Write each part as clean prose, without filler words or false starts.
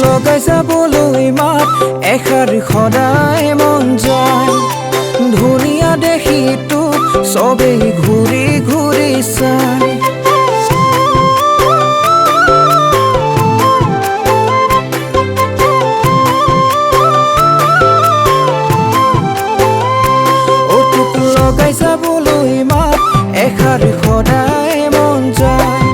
লগাই যাবলৈ মাত এষাৰ সদায় মন যায় ধুনীয়া দেখি তোক চবেই ঘূৰি ঘূৰি চায় লগাই যাবলৈ মাত এষাৰ সদায় মন যায়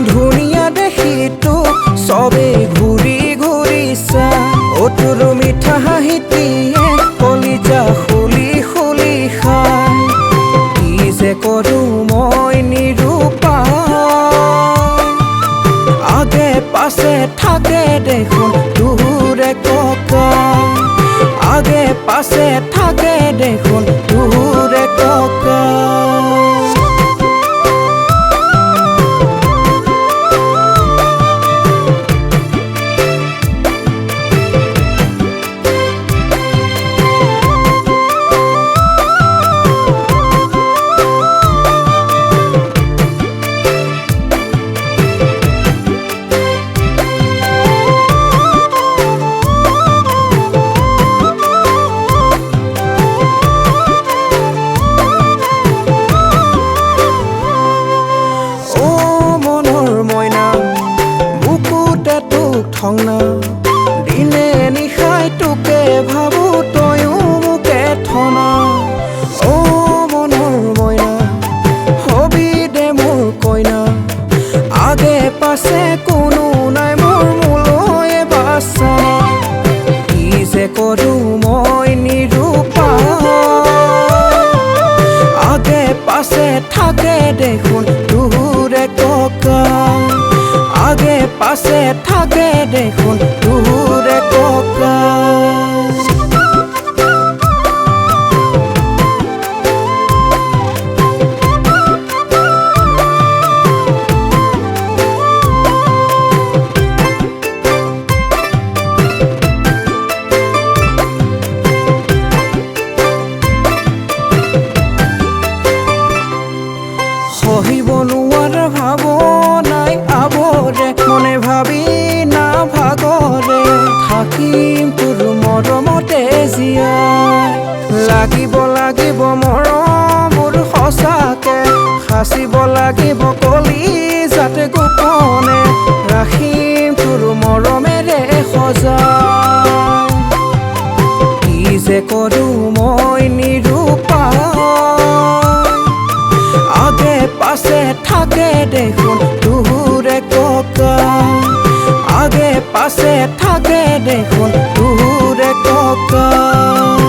ধুনীয়া দেখি তোক চবেই ঘূৰি ঘূৰি চায় তোৰ মিঠা হাঁহিটিয়ে কলিজা খুলি খুলি খায় কি যে কৰোঁ মই নিৰূপায় আগে পাছে থাকে দেখোন তোৰে ককাই আগে পাছে থাকে দেখোন তোৰে ককাই ঠংনা দিনে নিশাই তোকে ভাবো তয়ো মোকে ঠনা অ মনৰ মইনা হবি দে মোৰ কইনা আগে পাছে কোনো নাই মোৰ মোলৈ বাছা কি যে কৰোঁ মই নিৰূপায় আগে পাছে থাকে দেখোন তোৰে ককাই আগে পাছে থাকে দেখোন তোৰে ককাই সহিব নোৱাৰা ভাৱনাই আৱৰে মনে ভাবি না ভাগৰে থাকিম তোৰ মৰমতে জীয়াই লাগিব লাগিব মৰম মোৰ সঁচাকে সাঁচিব লাগিব কলিজাতে গোপনে ৰাখিম তোৰ মৰমেৰে সজাই কি যে কৰোঁ মই নিৰূপায় আগে পাছে থাকে দেখোন তোৰে ককাই আগে পাছে থাকে দেখোন তোৰে ককাই